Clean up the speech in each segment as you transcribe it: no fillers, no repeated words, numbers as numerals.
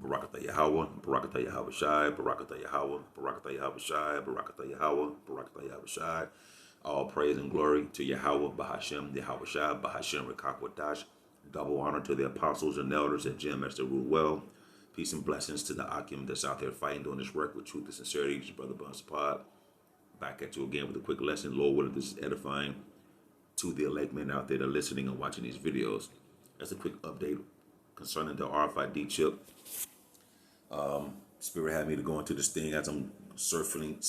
Barakatah Yahweh, Barakatah Yahweh Shai, Barakatah Yahweh, Barakatah Yahweh Shai, Barakatah Yahweh, Barakatah Yahweh Shai. All praise and glory to Yahweh, Bahashem, Yahweh Shai, Bahashem, Rekakwadash. Double honor to the apostles and elders at GMS that rule well. Peace and blessings to the Akim that's out there fighting, doing this work with truth and sincerity. It's your brother Buns Pod. Back at you again with a quick lesson. Lord willing, this is edifying to the elect men out there that are listening and watching these videos. That's a quick update concerning the RFID chip. Spirit had me to go into this thing as I'm surfing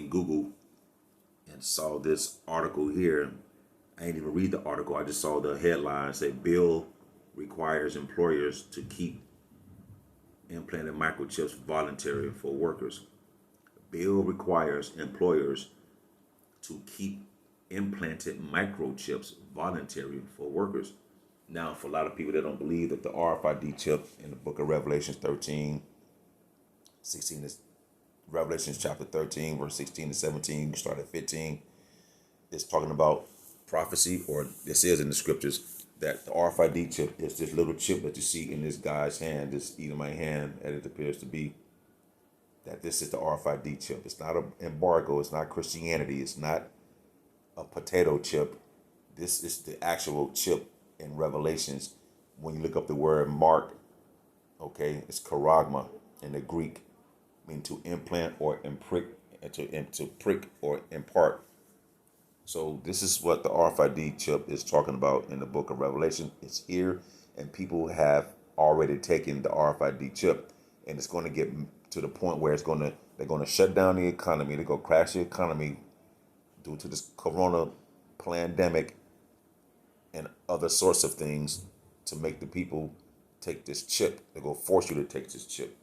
Google and saw this article here. I didn't even read the article. I just saw the headline say bill requires employers to keep implanted microchips voluntary for workers. Bill requires employers to keep implanted microchips voluntary for workers. Now, for a lot of people that don't believe that the RFID chip in the book of Revelations 13, 16 is Revelations chapter 13, verse 16 to 17, you can start at 15. It's talking about prophecy, or this is in the scriptures, that the RFID chip is this little chip that you see in this guy's hand, this Edomite hand, as it appears to be, that this is the RFID chip. It's not an embargo. It's not Christianity. It's not a potato chip. This is the actual chip in Revelations. When you look up the word mark, okay, it's charagma in the Greek, meaning to implant or imprick, to prick or impart. So this is what the RFID chip is talking about in the book of Revelation. It's here, and people have already taken the RFID chip, and it's going to get to the point where they're going to shut down the economy. They're going to crash the economy due to this corona pandemic and other sorts of things to make the people take this chip. They're going to force you to take this chip.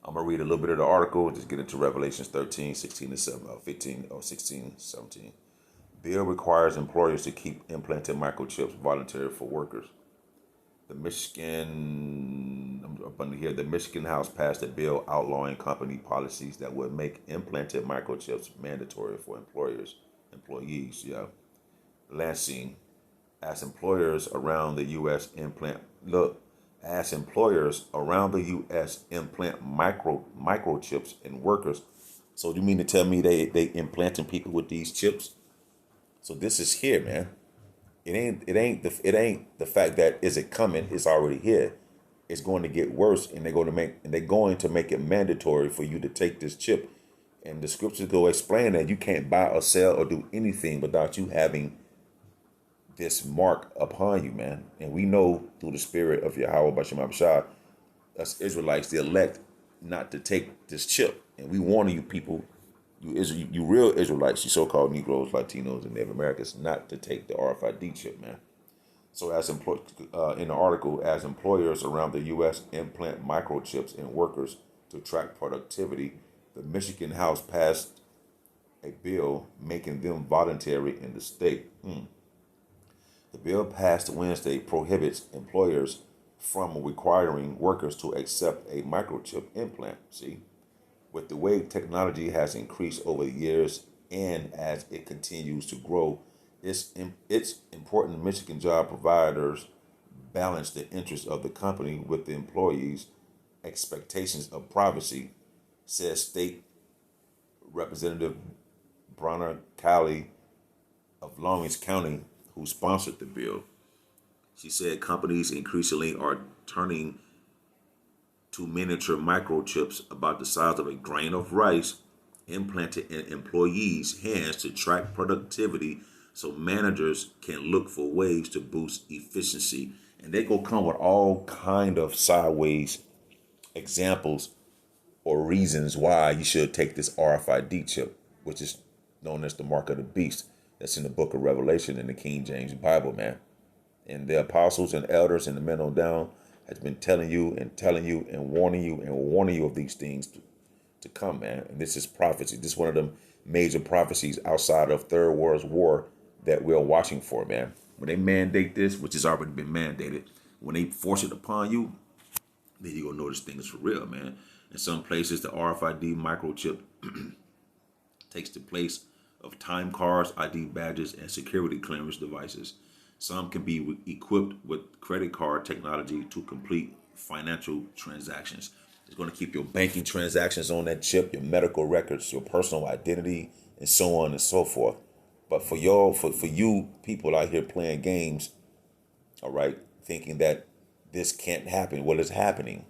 I'm going to read a little bit of the article and just get into Revelations 13, 16 to 15, or 16, 17. Bill requires employers to keep implanted microchips voluntary for workers. The Michigan House passed a bill outlawing company policies that would make implanted microchips mandatory for employees. Lansing, as employers around the U.S. implant microchips in workers. So you mean to tell me they implanting people with these chips? So this is here, man. It ain't the fact that is it coming? It's already here. It's going to get worse, and they're going to make it mandatory for you to take this chip. And the scriptures go explain that you can't buy or sell or do anything without you having this mark upon you, man. And we know through the spirit of Yahweh Bashem Abishai, us Israelites, the elect, not to take this chip. And we warn you people, you real Israelites, you so-called Negroes, Latinos, and Native Americans, not to take the RFID chip, man. So in the article, as employers around the U.S. implant microchips in workers to track productivity, the Michigan House passed a bill making them voluntary in the state. The bill passed Wednesday prohibits employers from requiring workers to accept a microchip implant. See, with the way technology has increased over the years and as it continues to grow, it's important Michigan job providers balance the interests of the company with the employees' expectations of privacy, says State Representative Bronner Calley of Long Beach County, who sponsored the bill. She said companies increasingly are turning to miniature microchips about the size of a grain of rice implanted in employees' hands to track productivity so managers can look for ways to boost efficiency. And they go come with all kind of sideways examples or reasons why you should take this RFID chip, which is known as the mark of the beast. That's in the book of Revelation in the King James Bible, man. And the apostles and elders and the men on down has been telling you and warning you of these things to come, man. And this is prophecy. This is one of them major prophecies outside of Third World War that we're watching for, man. When they mandate this, which has already been mandated, when they force it upon you, then you're going to know this thing is for real, man. In some places, the RFID microchip takes the place of time cards, ID badges, and security clearance devices. Some can be equipped with credit card technology to complete financial transactions. It's going to keep your banking transactions on that chip, your medical records, your personal identity, and so on and so forth. But for y'all, for you people out here playing games, all right, thinking that this can't happen, well, it's happening.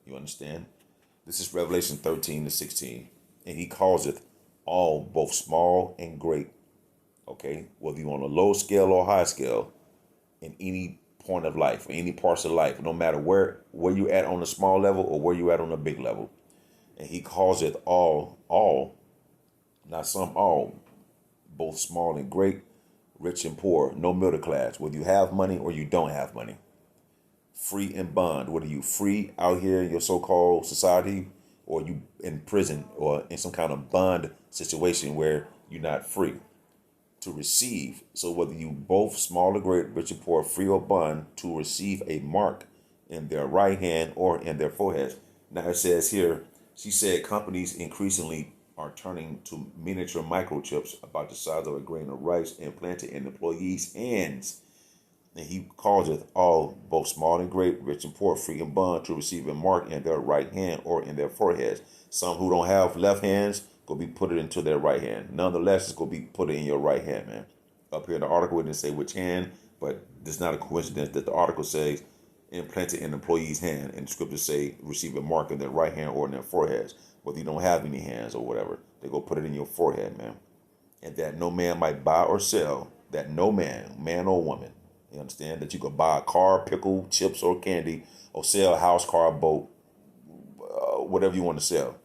You understand? This is Revelation 13-16. And he calls it all, both small and great. Okay? Whether you're on a low scale or high scale, in any point of life, or any parts of life, no matter where you at on the small level or where you at on the big level. And he calls it all, not some, all, both small and great, rich and poor, no middle class, whether you have money or you don't have money. Free and bond, whether you free out here in your so-called society or you in prison or in some kind of bond situation where you're not free to receive. So whether you both small or great, rich or poor, free or bond, to receive a mark in their right hand or in their foreheads. Now it says here, she said companies increasingly are turning to miniature microchips about the size of a grain of rice implanted in employees' hands. And he calls it all, both small and great, rich and poor, free and bond, to receive a mark in their right hand or in their foreheads. Some who don't have left hands, go be put it into their right hand. Nonetheless, it's going to be put it in your right hand, man. Up here in the article, it didn't say which hand, but it's not a coincidence that the article says implanted in employee's hand, and the scriptures say receive a mark in their right hand or in their foreheads. Whether you don't have any hands or whatever, they go put it in your forehead, man. And that no man might buy or sell, that no man or woman, you understand, that you could buy a car, pickle, chips, or candy, or sell a house, car, boat, whatever you want to sell,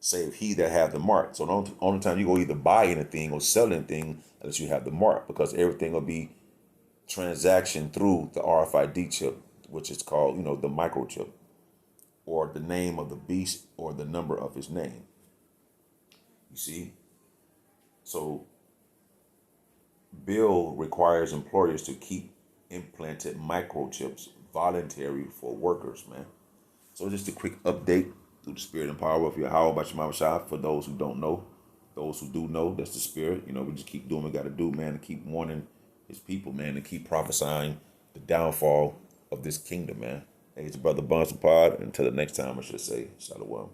save he that have the mark. So the only time you go either buy anything or sell anything unless you have the mark, because everything will be transaction through the RFID chip, which is called, the microchip, or the name of the beast or the number of his name. You see? So bill requires employers to keep implanted microchips voluntary for workers, man. So just a quick update through the spirit and power of Yahweh by Shema Shah for those who don't know. Those who do know, that's the spirit. We just keep doing what we got to do, man, to keep warning his people, man, to keep prophesying the downfall of this kingdom, man. Hey, it's your brother Bunsen Pod. Until the next time, I should say, Shalom.